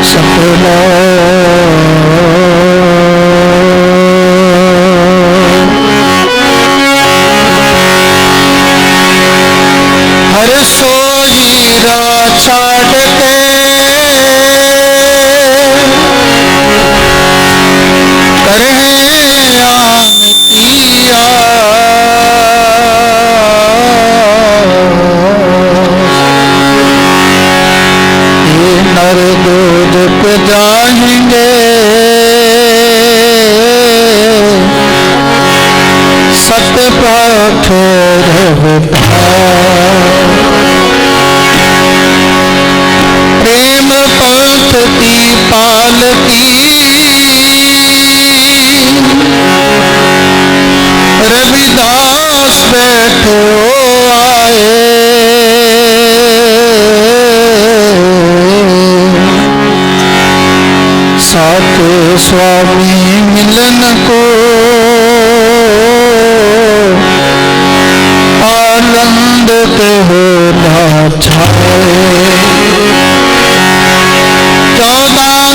सकला हर सोईरा छाड़ के करहे आन किया ये नर दूध पे जाएंगे सत्य पाठ रहता प्रेम पंथ की पालकी रविदास बैठो आए साथ स्वामी मिलन को आनंद के हो छाए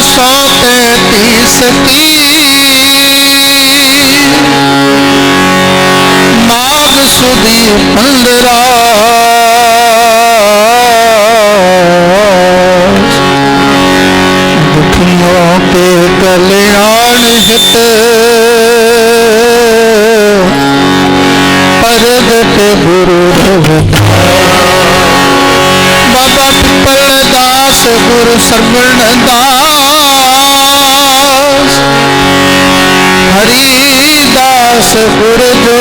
1433 की माघ सुदी 15 दुखियों के कल्याण हित परगट गुरु बाबा पिपलदास गुरु श्रवणदास हरिदास गुरु जो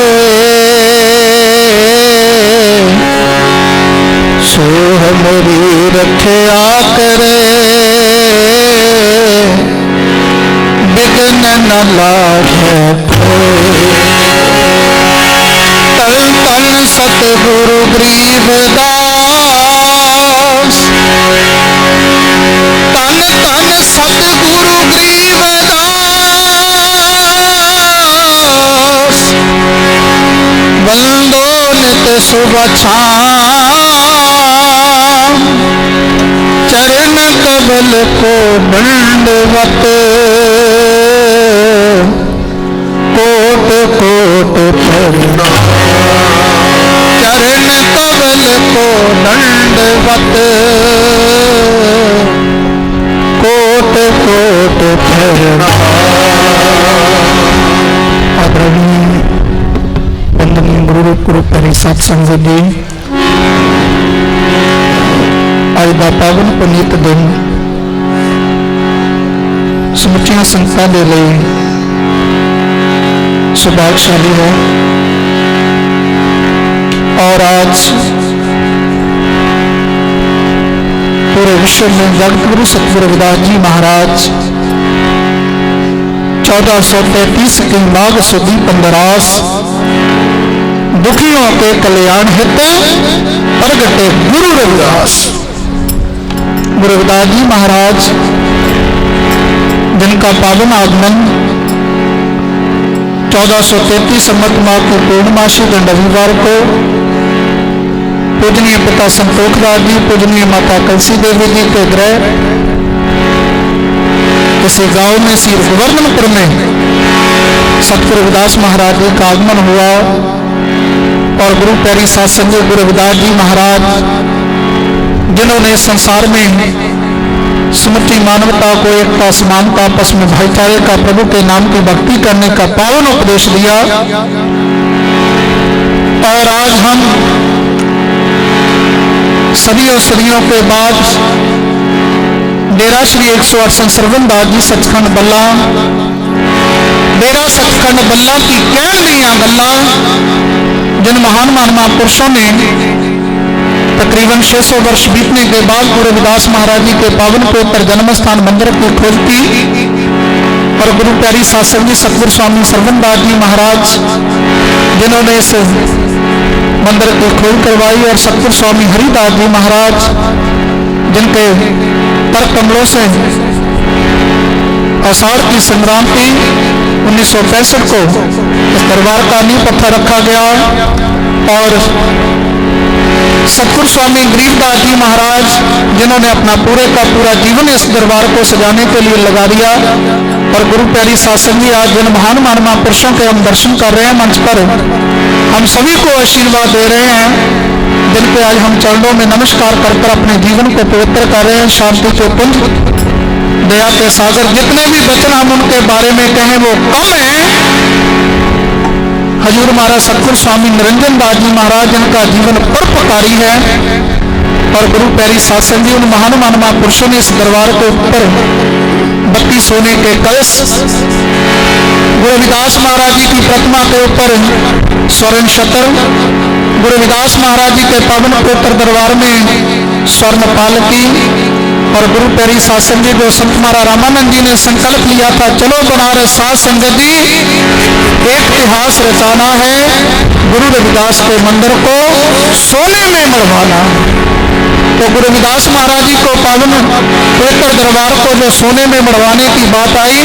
सो हमारी रखया करे विघ्न न लागे तन तन सतगुरु गरीबदास तन तन सतगुरु गरीबदास वंदो नित सुबह शाम चरण कमल को दंडवत कोट कोट प्रणाम चरण कमल को दंडवत कोट कोट प्रणाम। आदरणीय वंदनीय गुरु प्यारे सत्संग जी आज का पावन पुनीत दिन समुचिया संगतां दे लई सौभाग्यशाली है और आज पूरे विश्व में जगत गुरु सतगुरु रविदास जी महाराज 1433 की माघ सुदी 15 दुखियों के कल्याण हित प्रगटे गुरु रविदास गुरु रविदास जी महाराज जिनका पावन आगमन 1433 संवत माह की पूर्णमासी दिन रविवार को पूजनीय पिता संतोखदास जी पूजनीय माता कलसी देवी जी के गृह किसी गांव में श्री गोवर्धनपुर में सतगुरु रविदास महाराज जी का आगमन हुआ और गुरु प्यारी सत्संग गुरु रविदास जी महाराज जिन्होंने संसार में समूची मानवता को एकता समानता आपस में भाईचारे का प्रभु के नाम की भक्ति करने का पावन उपदेश दिया और आज हम सदियों के बाद डेरा श्री 108 श्रवणदास जी सचखंड बल्ला डेरा सचखंड बल्ला की कहन दियां गल्लां जिन महान महापुरुषों ने तकरीबन 600 वर्ष बीतने के बाद गुरु रविदास महाराज जी के पावन पवित्र जन्म स्थान मंदिर की खोज की और गुरु प्यारी सत्संग जी सतगुरु स्वामी श्रवणदास जी महाराज जिन्होंने इस मंदिर की खोज करवाई और सतगुरु स्वामी हरिदास जी महाराज जिनके पर कमलों से आषाढ़ की संक्रांति 1965 को इस दरबार का नींव पत्थर रखा गया और सतगुरु स्वामी गरीबदास जी महाराज, जिन्होंने अपना पूरे का पूरा जीवन इस दरबार को सजाने के लिए लगा दिया। और गुरु प्यारी सासंग जी, आज जिन महान महापुरुषों के हम दर्शन कर रहे हैं मंच पर, हम सभी को आशीर्वाद दे रहे हैं, जिनके आज हम चरणों में नमस्कार कर अपने जीवन को पवित्र कर रहे हैं। शांति के पुंज, दया के सागर, जितने भी वचन हम उनके बारे में कहें वो कम है। हजूर महाराज सतगुरु स्वामी निरंजन दास जी महाराज, जिनका जीवन परोपकारी है, और गुरु प्यारी सासंग जी, उन महान महापुरुषों ने इस दरबार के ऊपर 32 सोने के कलश, गुरु रविदास महाराज जी की प्रतिमा के ऊपर स्वर्ण छत्र, गुरु रविदास महाराज जी के पावन पवित्र दरबार में स्वर्ण पालकी, और गुरु प्यारी सासंग जी, जो संत महाराज रामानंद जी ने संकल्प लिया था, चलो बनारस साध संगत जी, एक इतिहास रचाना है, गुरु रविदास के मंदिर को सोने में मढ़वाना। तो गुरु रविदास महाराज जी को पावन पवित्र दरबार को जो सोने में मढ़वाने की बात आई,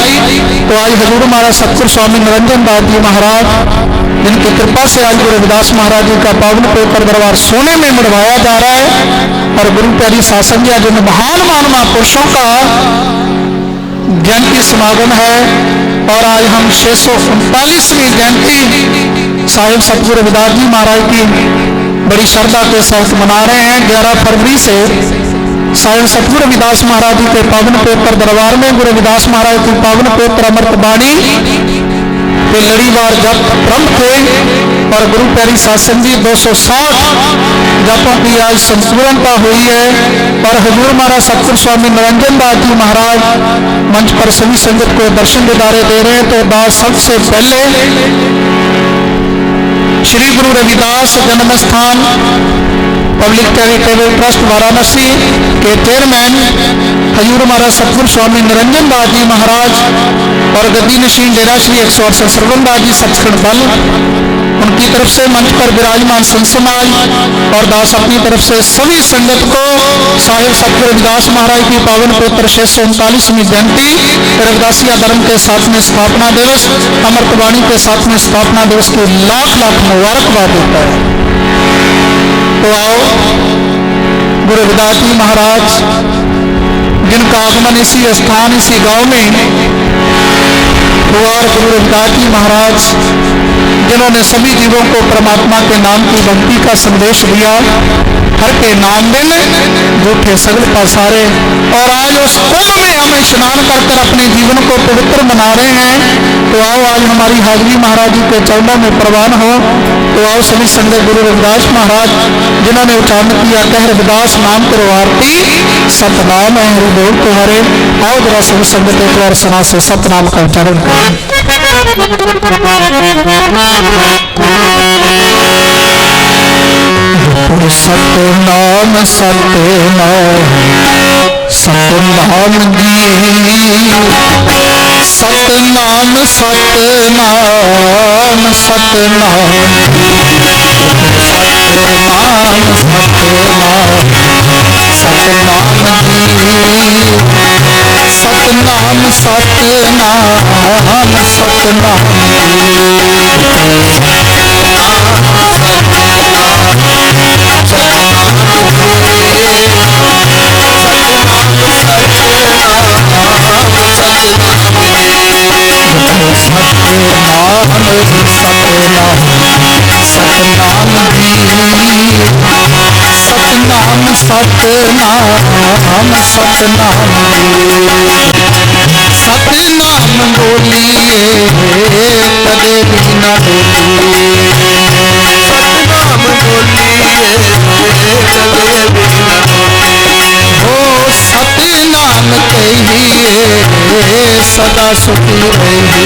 तो आज हजूर महाराज सतगुरु स्वामी निरंजन दास जी महाराज, जिनकी कृपा से आज गुरु रविदास महाराज जी का पावन पवित्र दरबार सोने में मढ़वाया जा रहा है। और गुरु प्यारी सासंग जी, जिन महान महापुरुषों का जयंती समागम है, और आज हम 639वीं जयंती साहिब सतगुरु रविदास जी महाराज की बड़ी श्रद्धा के साथ मना रहे हैं। 11 फरवरी से साहिब सतगुरु रविदास महाराज जी के पावन पवित्र दरबार में गुरु रविदास महाराज की पावन पवित्र अमृत बाणी के लड़ीवार जप प्रारंभ थे, और गुरु प्यारी सासंग जी 260 जपों की आज संपूर्णता हुई है। और हजूर महाराज सतगुरु स्वामी निरंजन दास जी महाराज मंच पर सभी संगत को दर्शन दिदारे दे रहे हैं। तो दास सबसे पहले श्री गुरु रविदास जन्म स्थान पब्लिक चैरिटेबल ट्रस्ट वाराणसी के चेयरमैन हजूर महाराज सतगुरु स्वामी निरंजन दास जी महाराज, और गद्दी नशीन डेरा श्री 168 सरवण दास जी सचखंड दल, उनकी तरफ से मंच पर विराजमान संत समाज, और दास अपनी तरफ से सभी संगत को साहिब सतगुरु रविदास महाराज की पावन पवित्र 639वीं जयंती, रविदासिया धर्म के 7वें स्थापना दिवस, अमृतवाणी के 7वें स्थापना दिवस की लाख लाख मुबारकबाद देता है। तो आओ, गुरु रविदास जी महाराज, जिनका आगमन इसी स्थान इसी गांव में हुआ, गुरु रविदास जी महाराज, जिन्होंने सभी जीवों को परमात्मा के नाम की भक्ति का संदेश दिया, हर के नाम दिन झूठे सगल पसारे, और आज उस कुंभ में हम स्नान कर अपने जीवन को पवित्र बना रहे हैं। तो आओ, आज हमारी हाजिरी महाराज जी के चरणों में प्रवान हो। तो आओ सभी संगत, गुरु रविदास महाराज जिन्होंने उच्चारण किया, कह रविदास नाम करो आरती, सतनाम है हरिबोल तुम्हारे। आओ जरा सभी संगत एक बार सना से सतनाम का उच्चारण करें। सतनाम सतनाम सतनाम जी, सतनाम सतनाम सतनाम सतनाम सतनाम जी, सतनाम सतनाम सतनाम बोलिए कदे भी न डोलिए, सतनाम बोलिए कदे भी न डोलिए, हो सतनाम कहिए सदा सुखी रहिए,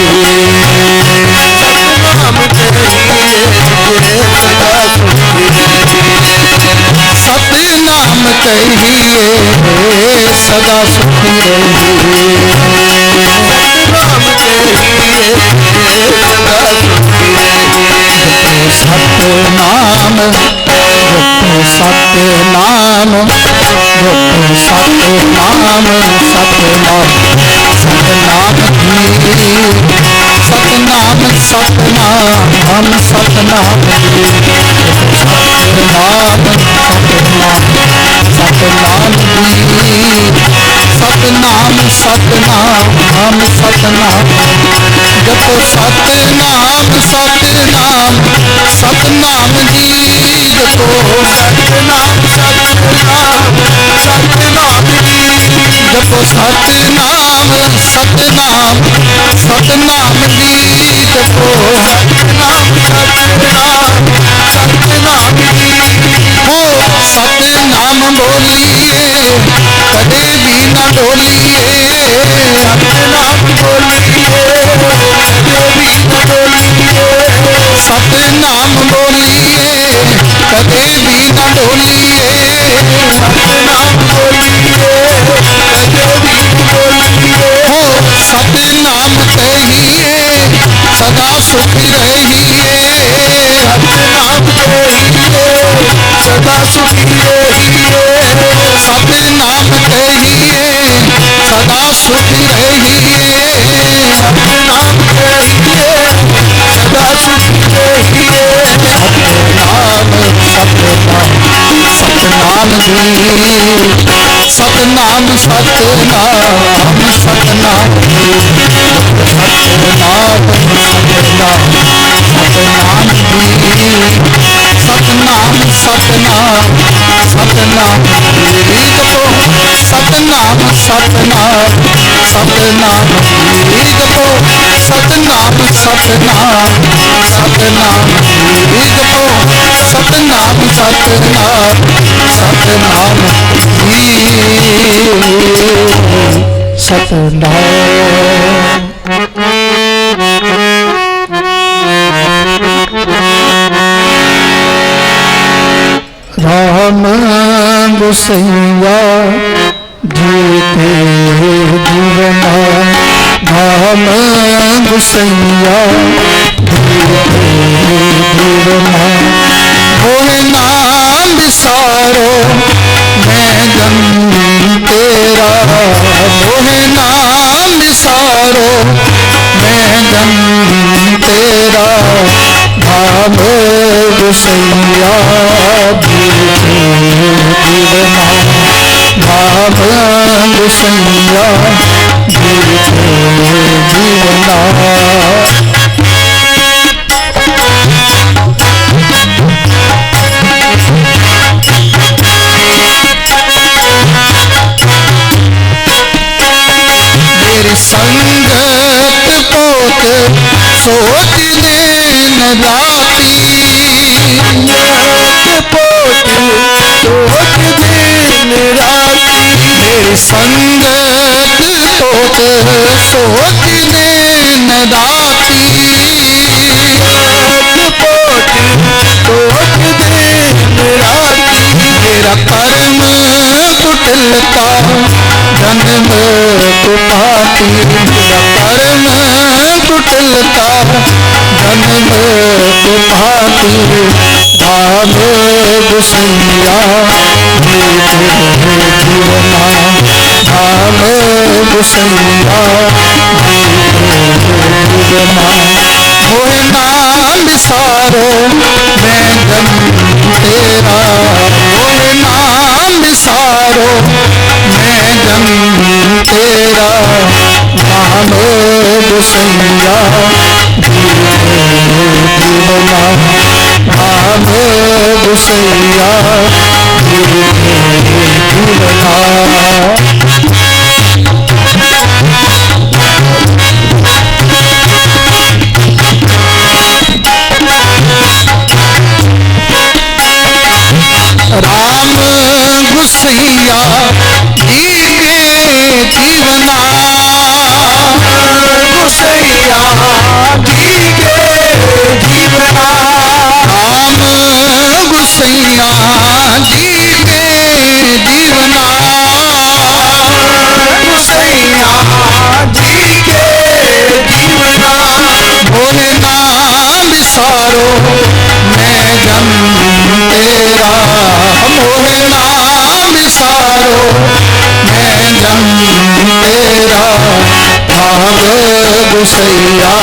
सतनाम कहिए सदा सुखी रहिए, सतनाम कहिए सदा सुखी रहिए, सतनाम कहिए सदा सुखी रहिए, सतनाम सतनाम सतनाम सतनाम सतनाम जी, सतनाम सतनाम सतनाम जी, सतनाम सतनाम सतनाम सतनाम सतनाम जपो सतनाम सतनाम सतनाम जी जपो सतनाम सतनाम सतनाम जी जपो सतनाम सतनाम सतनाम जी जपो सतनाम सतनाम सतनाम जी हो सतनाम बोलिए कदे भी न डोलिए सतनाम बोलिए कदे भी न डोलिए सतनाम बोलिए कदे भी न डोलिए सतनाम बोलिए कदे भी न डोलिए हो सतनाम कहिए सदा सुख रहिए सतनाम कहिए सदा सुख रहिए सतनाम कहिए सदा सुख रहिए सतनाम कहिए सदा सुख रहिए सतनाम सतनाम सतनाम जी सतनाम सतनाम सतनाम सतनाम सतनाम सतनाम जी सतनाम सतनाम सतनाम जी जपो सतनाम सतनाम सतनाम जी जपो सतनाम सतनाम सतनाम जी जपो सतनाम सतनाम सतनाम जी सतनाम राम गोसैया जीते जीवना राम गोसैया जीते जीवना होए नाम विसारो मैं जन तेरा होए नाम विसारो मैं जन तेरा राम गोसैया जीवना राम गोसैया जीवना मेरी संगत पोत सोच दिन राती पोत सोच दिन राती मेरी संगत पोत सोच दिन राती पोत सोच दिन राती मेरा कर्म कुटिलता जन्म कुपाती मेरा कर्म कुटिलता जन्म कुपाती राम गोसैया जीवना राम गोसैया जीवना होए नाम विसारो मैं जन तेरा होए नाम विसारो मैं जन तेरा राम गोसैया जीवना राम गोसैया जीवना राम गोसैया जीवना गोसैया जीवना राम गोसैया जीवना गोसैया जीवना भोले नाम विसारो मैं जन तेरा मोहे नाम विसारो मैं जन तेरा राम गोसैया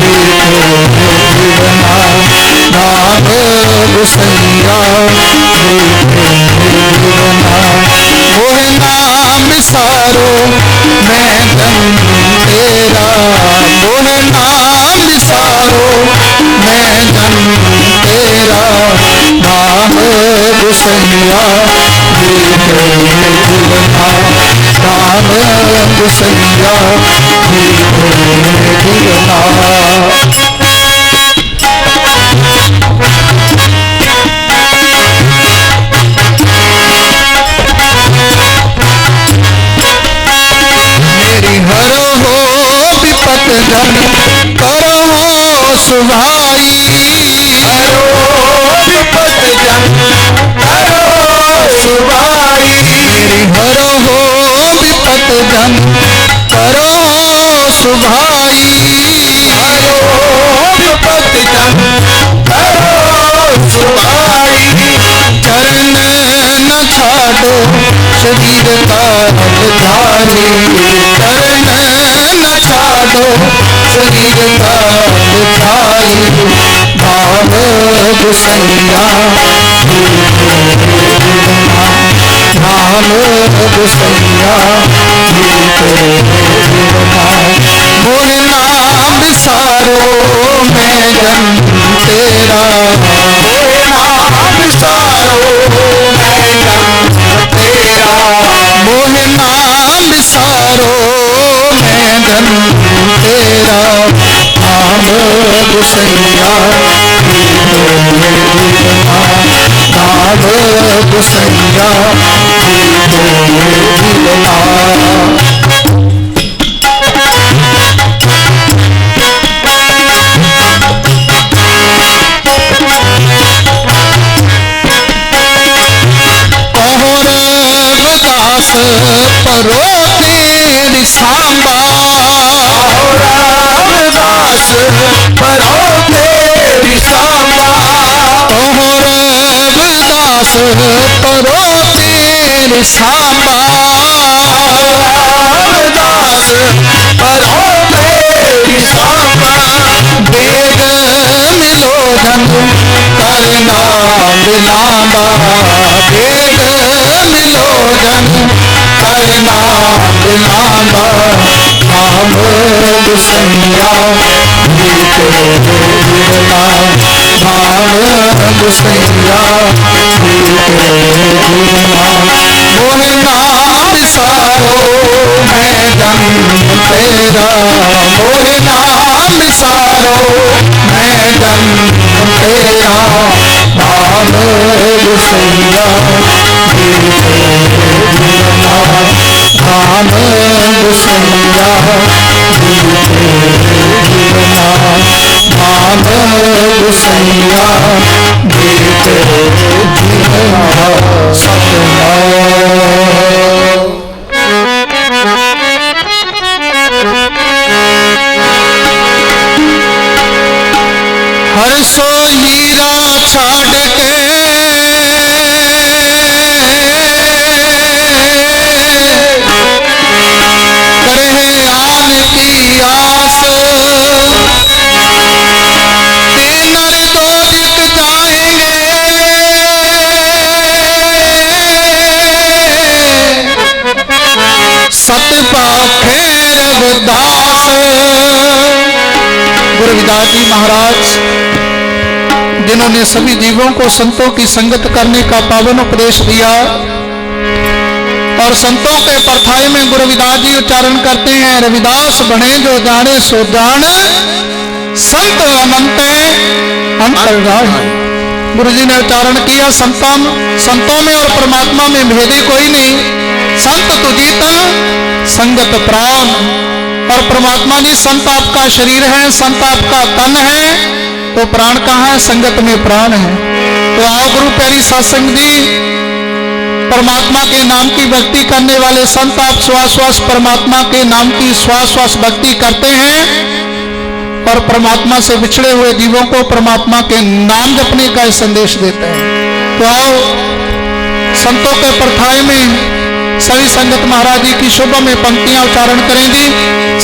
जीवना राम गुसैया मोह नाम विसारो मैं जन तेरा, मोह नाम विसारो मैं जन तेरा, नाम गुसैया नाम गुसैया मेरी हरो हो विपत जन करो सुभाई, हरो विपत जन करो सुभाई, मेरी हरो हो विपत जन करो सुभाई, हरो विपत जन करो सुभाई, चरण न छाड़ो शरीर का धारी, चरण न छाड़ो शरीर का धारी, भाव गुसैया नाम गुसैया मोह नाम विसारो मैं जन तेरा, मोह नाम विसारो मैं जन तेरा, मोह नाम विसारो मैं जन तेरा, नाम गुसैया नाम गुसैया दास परो तेरी सांबा, दास परो तेरी सांबा, दास परो तेरी सांबा, दास परो तेरी सांबा, वेद मिलो जन करना बिलांबा, वेद मिलो जन करना बिलांबा, नाम गुसैया नाम गुसैया मोह नाम विसारो मैं जन तेरा, मोह नाम विसारो मैं जन तेरा, नाम गुसैया नाम गुसैया नाम गुसैया हर सो हीरा छाड़ के करे आन की आस, नर तो जित जाएंगे सत पाखे रविदास। गुरु रविदास जी महाराज जिन्होंने सभी जीवों को संतों की संगत करने का पावन उपदेश दिया, और संतों के परथाई में गुरु रविदास जी उच्चारण करते हैं, रविदास बने जो जाने सो जान, संत अनंत अंतर्गाह। गुरु जी ने उच्चारण किया, संतों में और परमात्मा में भेदे कोई नहीं, संत तुजीतन संगत प्राण। और परमात्मा जी संत आपका शरीर है, संत आपका तन है, तो प्राण कहाँ है? संगत में प्राण है। तो आओ गुरु प्यारी सत्संग जी, परमात्मा के नाम की भक्ति करने वाले संत आप श्वास श्वास परमात्मा के नाम की श्वास श्वास भक्ति करते हैं, और परमात्मा से बिछड़े हुए जीवों को परमात्मा के नाम जपने का संदेश देते हैं। तो आओ संतों के परथाई में सभी संगत महाराज जी की शोभा में पंक्तियां उच्चारण करेंगी।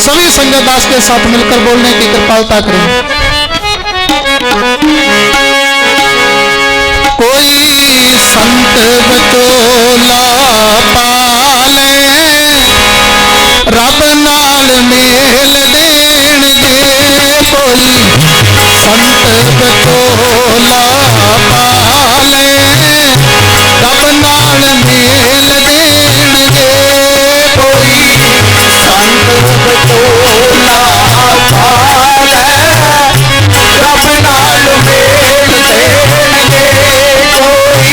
सभी संगत दास के साथ मिलकर बोलने की कृपालता करें। कोई संत बचोला पाले रब नाल मेल देणगे कोई संत बचोला पाले रब नाल मेल देणगे कोई संत बचोला पाले रब नाल मेल देणगे कोई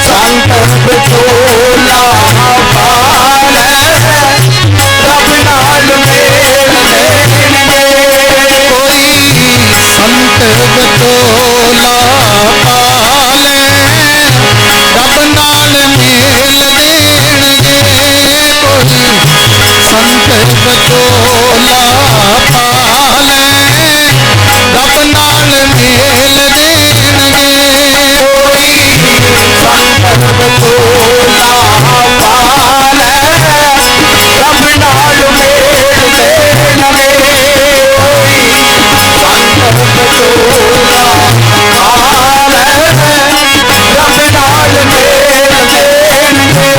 संत बचोला पाले रब नाल मेल देणगे कोई संत बचोला पाले रब नाल मेल देणगे कोई संत बचोला पाले रब नाल मेल देणगे कोई संत बचोला पाले रब नाल मेल देणगे कोई संत बचोला पाले रब नाल मेल देणगे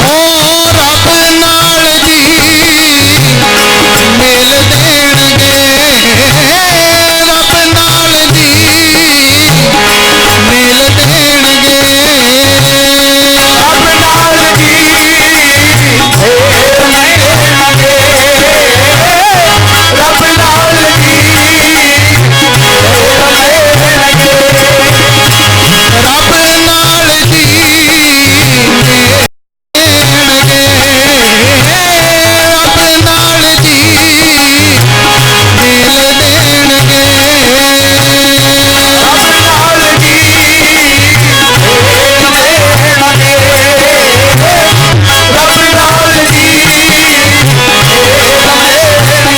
हो रब नाल जी मेल देणगे रब नाल जी मेल देणगे रब नाल जी मेल देणगे रब नाल जी रब नाल जी देणगे रब नाल जी मेल देणगे रब नाल जी मेल देणगे रब नाल जी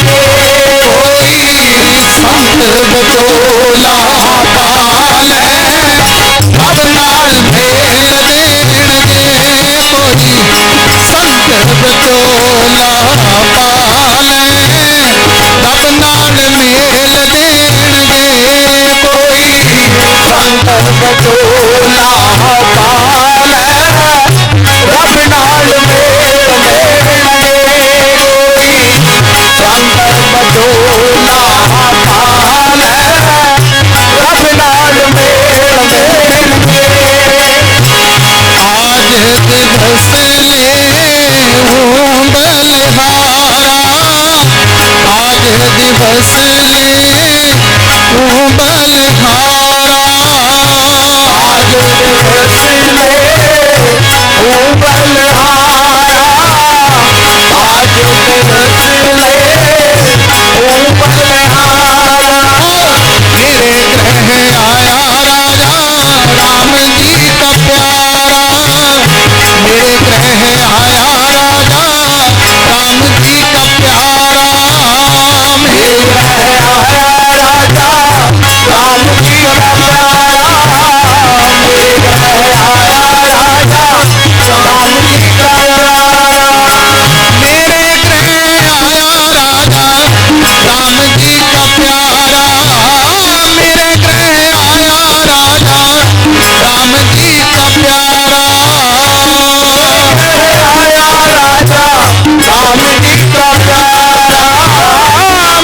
कोई संत बचोला पाले रब नाल मेल देणगे कोई संत बचोला पाले रब नाल मेल देणगे कोई संत बचोला पाले रब नाल मेल देणगे कोई संत बचोला पाले रब नाल मेल देणगे आज दिवस ले हूँ बलिहारा आज दिवस ले हूँ बलिहारा आज दिवस ले हूँ बलिहारा आज दिवस ले हूँ बलिहारा मेरे ग्रह आया राजा राम जी का प्यारा मेरे ग्रह आया राजा राम जी का प्यारा मेरे ग्रह आया राजा राम जी का प्यारा मेरे ग्रह आया राजा राम जी का प्यारा मेरे ग्रह आया राजा राम जी का प्यारा मेरे ग्रह आया राजा राम जी का प्यारा आया राजा राम जी का प्यारा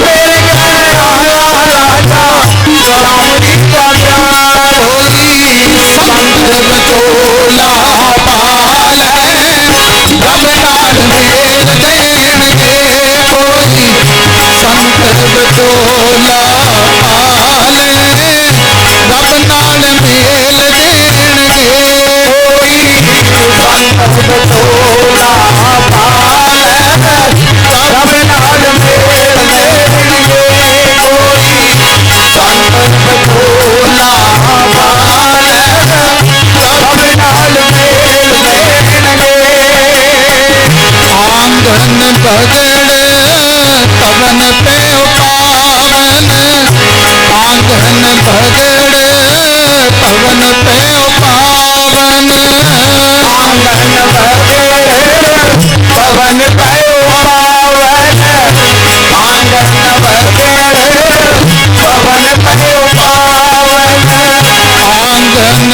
मेरे ग्रह आया राजा राम जी का प्यारा कोई संत बचोला पाले रब नाल मेल देणगे कोई संत बचोला पाले रब नाल मेल देणगे कोई संत बचोला पाले रब नाल मेल देणगे कोई संत बचोला पाले रब नाल मेल देणगे आंगन बगड़ पवन पे पावन आंगन बगड़ पवन पे पावन आंगन बगड़ पवन पे पावन आंगन बगड़ पवन पे पावन आंगन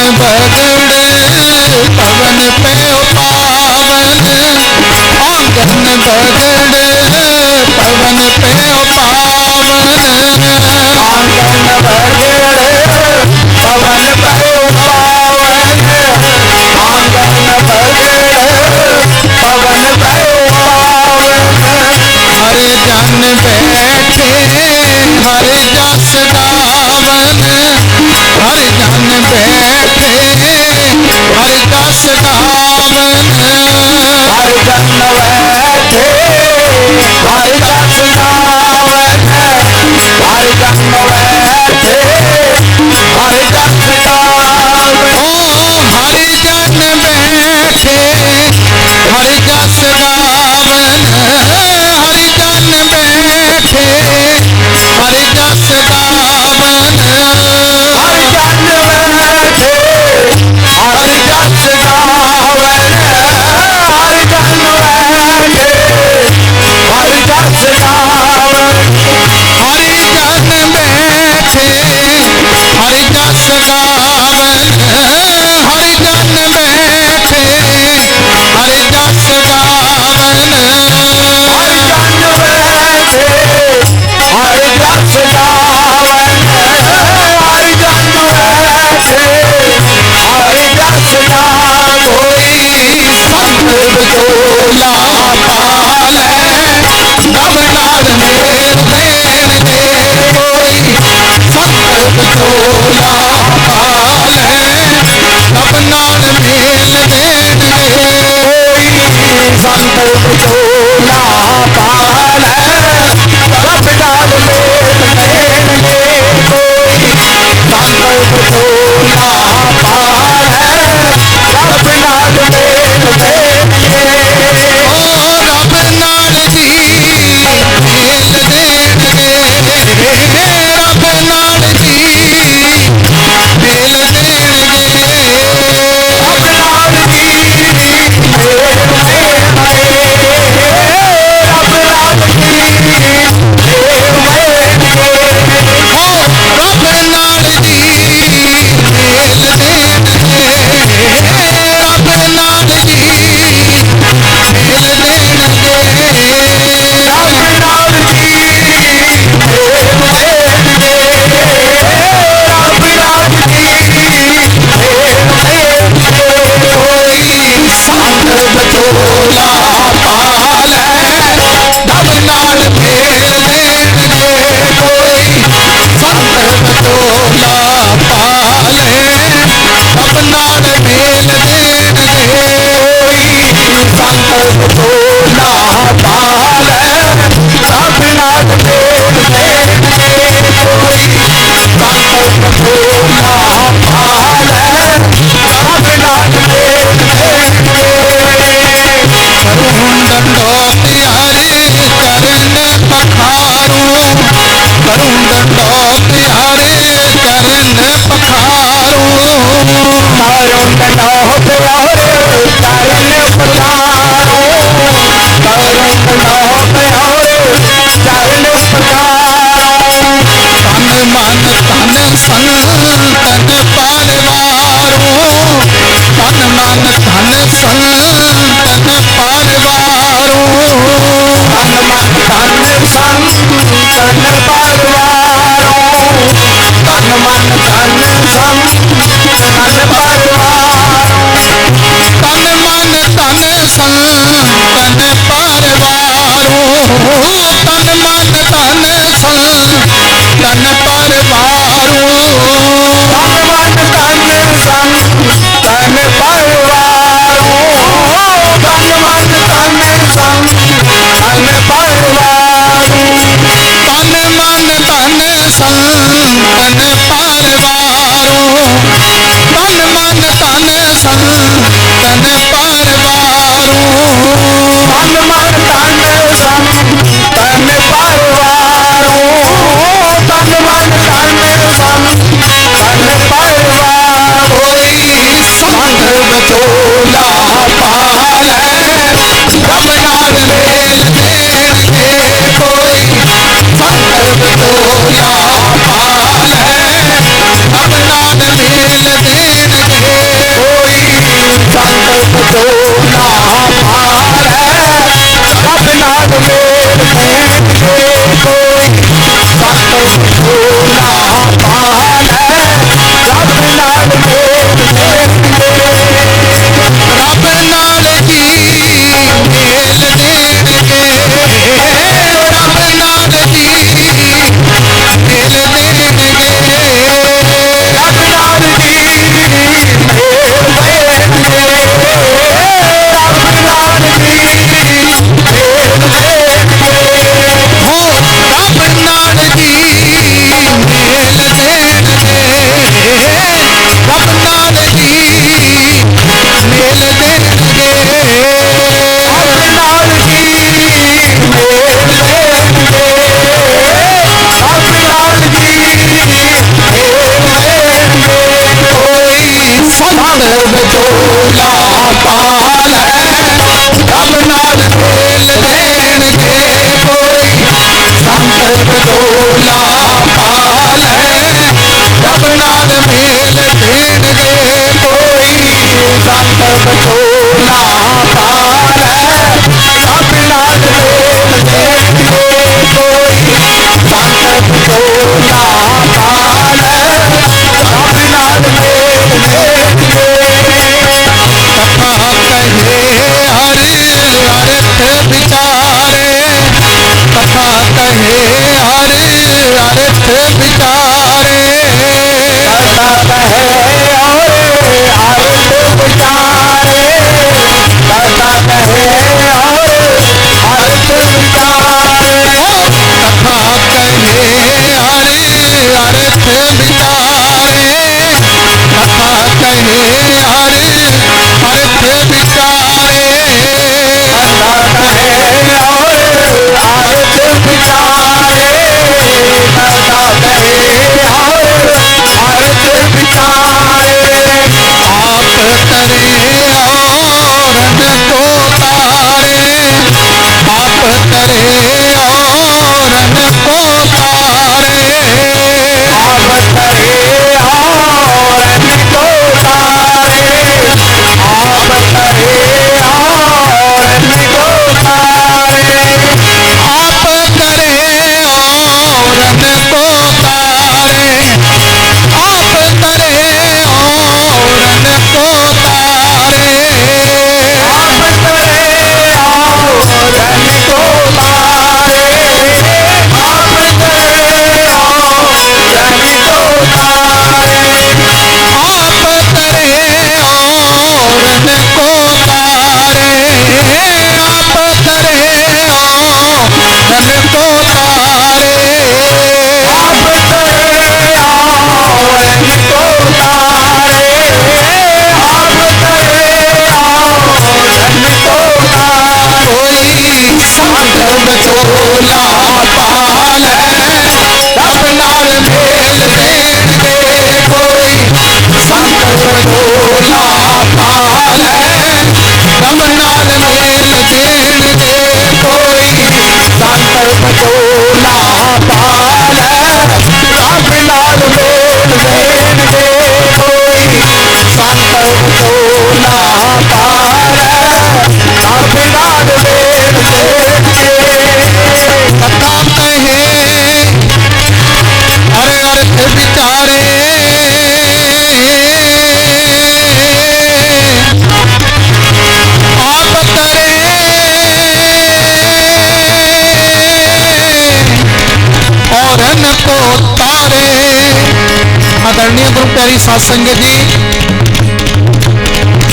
आदरणीय गुरु प्यारी साध संगत जी,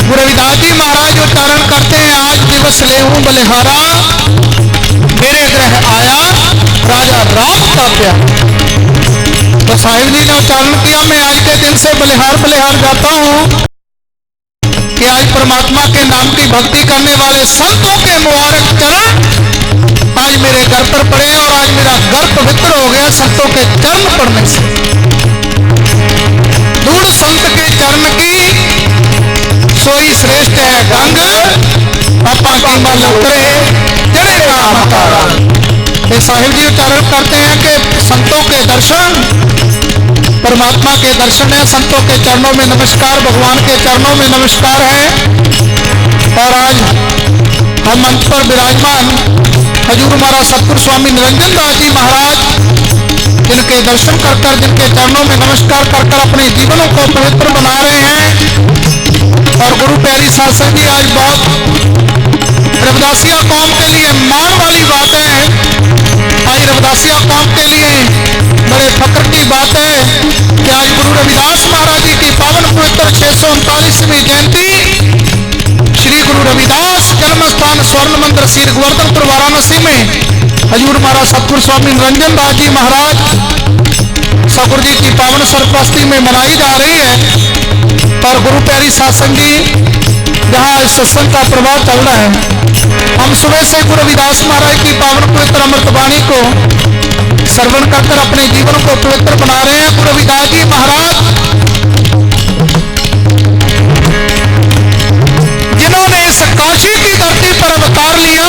गुरु रविदास जी महाराज उच्चारण करते हैं, आज दिवस ले हूं बलिहारा, मेरे ग्रह आया राजा राम का प्यार। तो साहिब जी ने उच्चारण किया, मैं आज के दिन से बलिहार बलिहार जाता हूं कि आज परमात्मा के नाम की भक्ति करने वाले संतों के मुबारक चरण आज मेरे घर पर पड़े और आज मेरा घर पवित्र हो गया संतों के चरण पड़ने से। दूर संत के चरण की सोई श्रेष्ठ है गंग, पापा की मल उतरे जड़े का मकारा। साहिब जी उच्चारण करते हैं कि संतों के दर्शन परमात्मा के दर्शन है, संतों के चरणों में नमस्कार, भगवान के चरणों में नमस्कार है। और आज हम मंच पर विराजमान हजूर हमारा सतगुरु स्वामी निरंजन दास जी महाराज जिनके दर्शन कर कर, जिनके चरणों में नमस्कार कर कर अपने जीवनों को पवित्र बना रहे हैं। और गुरु प्यारी साध संगत जी, आज बहुत रविदासिया कौम के लिए मान वाली बात है, आज रविदासिया कौम के लिए बड़े फक्र की बात है कि आज गुरु रविदास महाराज जी की पावन पवित्र 639वीं जयंती श्री गुरु रविदास जन्म स्थान स्वर्ण मंदिर श्री गोवर्धनपुर वाराणसी में हजूर महाराज सतगुरु स्वामी निरंजन दास जी महाराज सतगुरु जी की पावन सरपरस्ती में मनाई जा रही है। और गुरु प्यारी साध संगत जी, जहाँ इस सत्संग का प्रभाव चल रहा है, हम सुबह से गुरु रविदास महाराज की पावन पवित्र अमृत वाणी को श्रवण कर कर अपने जीवन को पवित्र बना रहे हैं। गुरु रविदास जी महाराज जिन्होंने इस काशी की धरती पर अवतार लिया,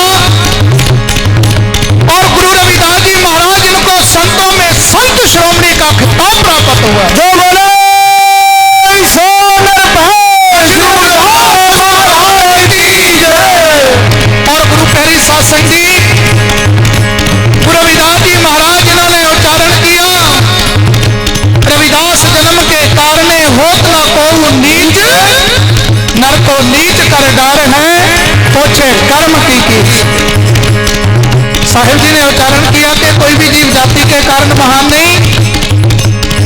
और गुरु रविदास जी महाराज जिनको संतों में संत श्रोमणी का खिताब प्राप्त हुआ। जो बोले और गुरु प्यारी साध संगत जी, गुरु रविदास जी महाराज जिन्होंने उच्चारण किया, रविदास जन्म के कारणे होत न को नीच, नर को नीच कर डर है, पोछे कर्म की। साहिब जी ने उच्चारण किया कि कोई भी जीव जाति के कारण महान नहीं,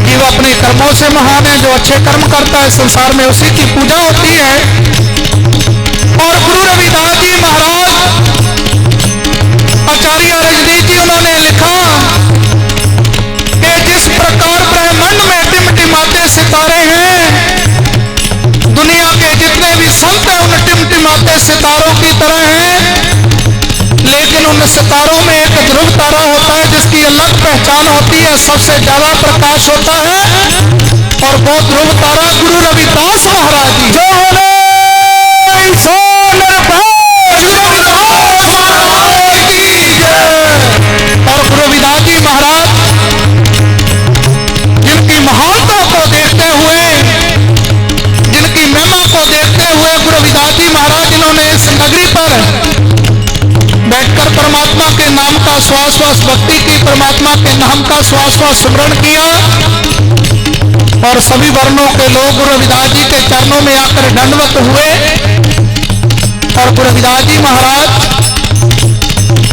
जीव अपने कर्मों से महान है। जो अच्छे कर्म करता है संसार में उसी की पूजा होती है। और गुरु रविदास जी महाराज आचार्य रजनीश जी उन्होंने लिखा कि जिस प्रकार ब्रह्मांड में टिमटिमाते सितारे हैं, दुनिया के जितने भी संत हैं उन टिमटिमाते सितारों की तरह हैं, लेकिन उन सितारों में एक ध्रुव तारा होता है जिसकी अलग पहचान होती है, सबसे ज्यादा प्रकाश होता है, और वो ध्रुव तारा गुरु रविदास महाराज जी। जो और गुरु रविदास जी महाराज जिनकी महानता को देखते हुए, जिनकी महिमा को देखते हुए गुरु रविदास जी महाराज जिन्होंने इस नगरी पर बैठकर परमात्मा के नाम का श्वास श्वास भक्ति की, परमात्मा के नाम का श्वास श्वास स्मरण किया, और सभी वर्णों के लोग गुरु रविदास जी के चरणों में आकर दंडवत हुए। और गुरु रविदास जी महाराज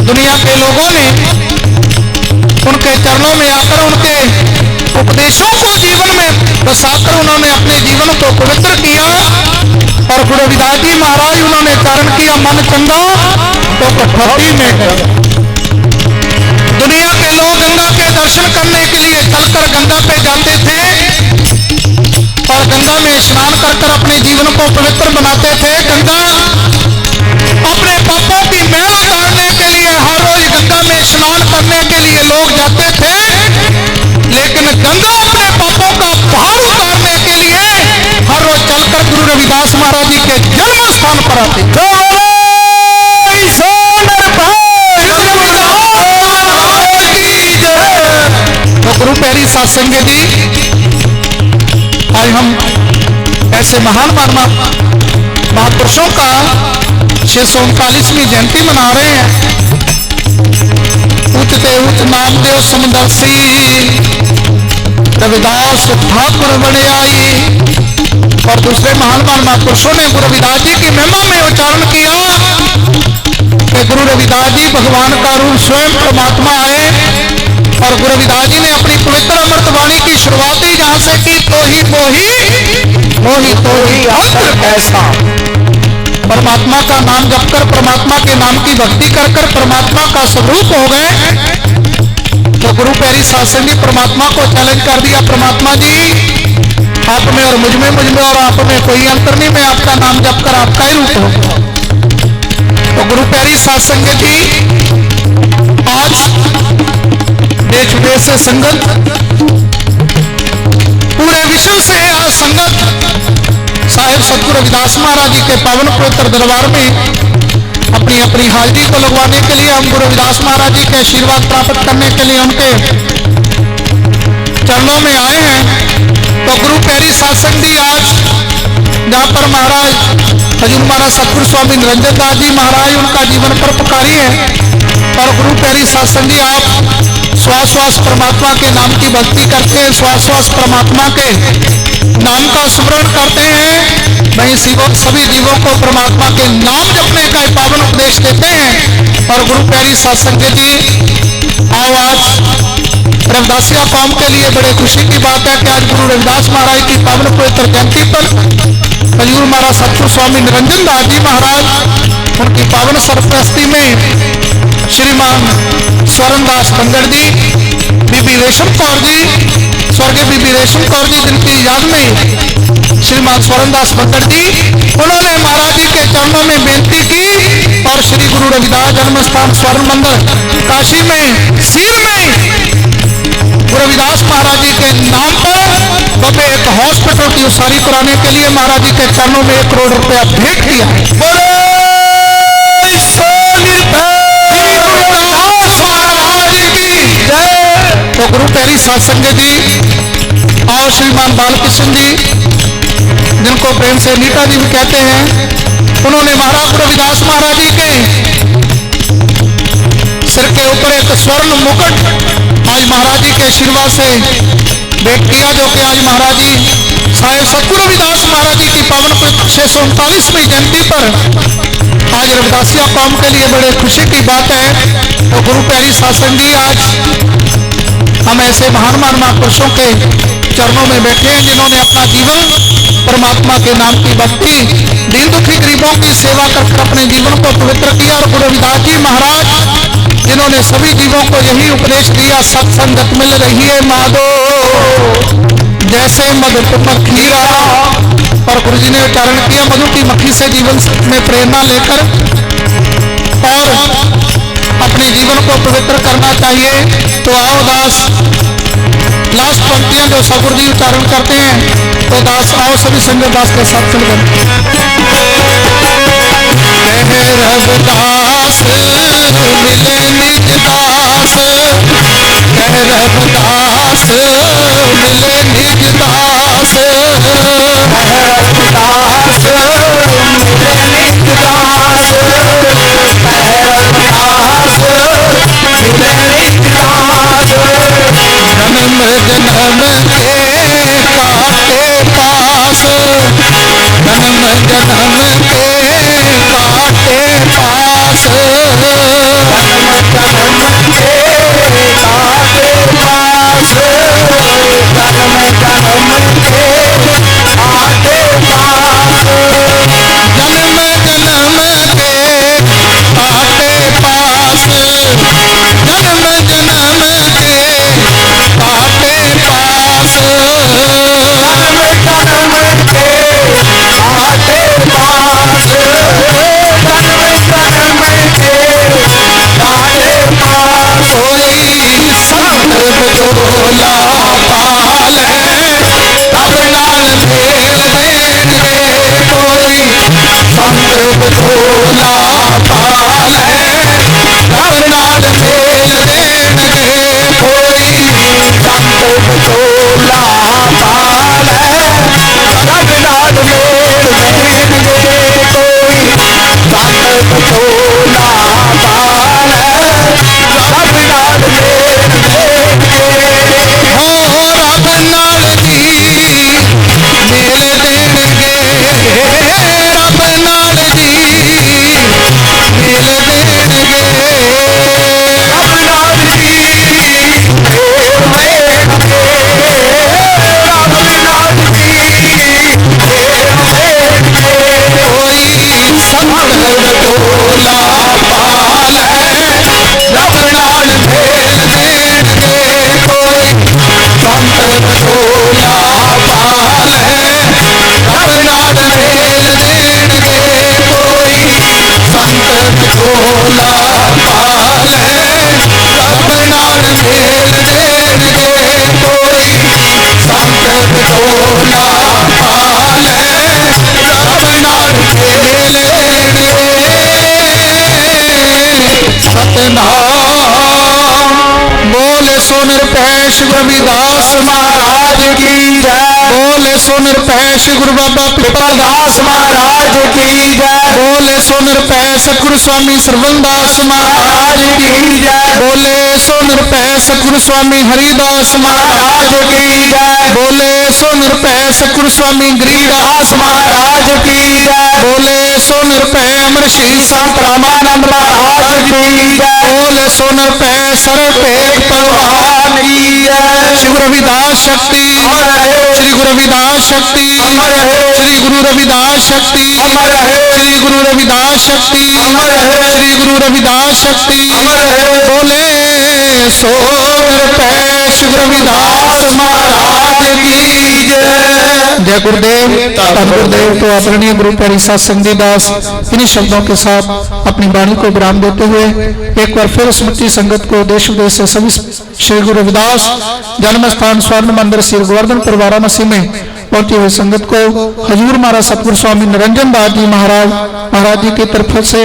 दुनिया के लोगों ने उनके चरणों में आकर उनके उपदेशों को जीवन में बसाकर उन्होंने अपने जीवन को पवित्र किया। और गुरु रविदास जी महाराज उन्होंने चरण किया, मन चंगा तो कठौती में गया। दुनिया के लोग गंगा के दर्शन करने के लिए चलकर गंगा पे जाते थे और गंगा में स्नान कर कर अपने जीवन को पवित्र बनाते थे। गंगा अपने पापों की मैल उतारने के लिए हर रोज गंगा में स्नान करने के लिए लोग जाते थे, लेकिन गंगा अपने पापों का भार उतारने के लिए हर रोज चलकर गुरु रविदास महाराज जी के जन्म स्थान पर आती। तो गुरु प्यारी साध संगत जी, आज हम ऐसे महान महापुरुषों का 639वीं जयंती मना रहे हैं। उच्चते उच्च नामदेव समदर्शी रविदास ठाकुर बड़ियाई। और दूसरे महान महापुरुषों ने गुरु रविदास जी की महिमा में उच्चारण किया कि गुरु रविदास जी भगवान का रूप स्वयं परमात्मा आए। और गुरु रविदास जी ने अपनी पवित्र अमृत वाणी की शुरुआत ही जहां से की, तो ही मोही मोही तो ही अंतर कैसा। परमात्मा का नाम जप कर, परमात्मा के नाम की भक्ति कर कर परमात्मा का स्वरूप हो गए। तो गुरु प्यारी साध संगत जी परमात्मा को चैलेंज कर दिया, परमात्मा जी आप में और मुझ में और आप में कोई अंतर नहीं, मैं आपका नाम जप कर आपका ही रूप हूं। तो गुरु प्यारी साध संगत जी, आज देश विदेश से संगत, पूरे विश्व से आज संगत साहिब सतगुरु रविदास महाराज जी के पावन पवित्र दरबार में अपनी अपनी हाजिरी को लगवाने के लिए, हम गुरु रविदास महाराज जी के आशीर्वाद प्राप्त करने के लिए उनके चरणों में आए हैं। तो गुरु प्यारी साध संगत जी, आज जहाँ पर महाराज हजूर महाराज सतगुरु स्वामी निरंजन दास जी महाराज उनका जीवन परोपकारी है, और गुरु प्यारी सत्संग जी आप श्वास श्वास परमात्मा के नाम की भक्ति करते हैं, श्वास श्वास परमात्मा के नाम का स्मरण करते हैं। वहीं सभी जीवों को परमात्मा के नाम जपने का पावन उपदेश देते हैं। और गुरु प्यारी सत्संग जी आओ आज रविदासिया कौम के लिए बड़े खुशी की बात है कि आज गुरु रविदास महाराज की पावन पवित्र जयंती पर हजूर महाराज सतगुरु स्वामी निरंजन दास जी महाराज उनकी पावन सरप्रस्ती में श्रीमान स्वरणदास बंगड़ जी, बीबी रेशम कौर जी, स्वर्गीय बीबी रेशम कौर जी जिनकी याद में श्रीमान स्वरणदास बंगड़ जी उन्होंने महाराज जी के चरणों में बेनती की और श्री गुरु रविदास जन्म स्थान स्वर्ण मंदिर काशी में सील में रविदास महाराज जी के नाम पर बबे एक हॉस्पिटल की उसारी कराने के लिए महाराज जी के चरणों में 1 करोड़ रुपया भेंट किया। तो गुरु प्यारी सत्संग जी और श्रीमान बालकृष्ण जी जिनको प्रेम से नीता जी भी कहते हैं, उन्होंने महाराज रविदास महाराज जी के सिर के ऊपर एक स्वर्ण मुकुट आज महाराज जी के आशीर्वाद से भेंट किया, जो कि आज महाराज जी साहेब सतगुरु रविदास महाराज जी की पावन 639वीं जयंती पर आज रविदासिया कौम के लिए बड़े खुशी की बात है। तो गुरु प्यारी सत्संग जी आज हम ऐसे महान महान महापुरुषों के चरणों में बैठे हैं जिन्होंने अपना जीवन परमात्मा के नाम की भक्ति, दीन दुखी गरीबों की सेवा कर अपने जीवन को पवित्र किया। और गुरु रविदास जी महाराज जिन्होंने सभी जीवों को यही उपदेश दिया, सत्संगत मिल रही है माधो जैसे मधु मक्खीरा। और गुरु जी ने उच्चारण किया मधु की मक्खी से जीवन में प्रेरणा लेकर और अपने जीवन को पवित्र करना चाहिए। तो आओ दास लास्ट पंक्तियां जो सतगुरु जी उच्चारण करते हैं, तो दास आओ सभी संग दास के साथ चल गए। रविदास मिले निज दास, रविदास मिले निज दास, रविदास मिले निज दास, रविदास मिले निज दास। जन्म जन्म के काटे पास, जन्म जन्म के काटे पास, जन्म जन्म के काटे पास, जन्म जन्म के काटे पास, जन्म जन्म के काटे पास, जन्म जन्म के काटे पास, जन्म जन्म के काटे पास, जन्म जन्म के काटे पास। कोई संत बचोला पाले तब नाल मेल देंगे, कोई संत बचोला पाले तब नाल मेल देंगे, कोई संत बचोला पाले तब नाल मेल देंगे, कोई संत बचोला पाले तब नाल मेल देंगे। हो रब नाल जी मेल देंगे, रब नाल जी मेल देंगे, रब नाल जी मेल देंगे, रब नाल जी मेल देंगे। कोई संत बचोला पाले रब नाल मेल देंगे, कोई संत बचोला पाले रब नाल मेल देंगे, कोई संत बचोला पाले रब नाल मेल देंगे, कोई संत बचोला पाले रब नाल मेल देंगे। सतनाम बोले सो निरपेश रविदास महाराज की जय, बोले सो निरपेश गुरु बाबा कृपादास महाराज की जय, बोले सो निरपेश गुरु स्वामी सरवणदास महाराज की जय। बोले सो निरभय सतगुरु स्वामी हरिदास महाराज की जय। बोले सो निरभय सतगुरु स्वामी गरीबदास महाराज की जय। बोले सो निरभय अमर श्री संत रामानंद महाराज की जय। बोले सो निरभय सर्वभेद भगवान की जय। श्री गुरु रविदास शक्ति अमर रहे। श्री गुरु रविदास शक्ति अमर रहे। श्री गुरु रविदास शक्ति अमर रहे। श्री गुरु रविदास शक्ति अमर रहे। श्री गुरु रविदास शक्ति अमर रहे। बोले सो निरभय श्री गुरु रविदास महाराज की जय। जय गुरुदेव। धन गुरुदेव। तो आदरणीय गुरु प्यारी सत्संग जी दास इन्हीं शब्दों के साथ अपनी वाणी को विराम देते हुए एक बार फिर स्मृति संगत को देश विदेश से सभी श्री गुरु रविदास जन्म स्थान स्वर्ण मंदिर श्री गोवर्धनपुर वाराणसी में पहुंची हुई संगत को हजूर महाराज सतगुरु स्वामी निरंजन दास जी महाराज जी की तरफ से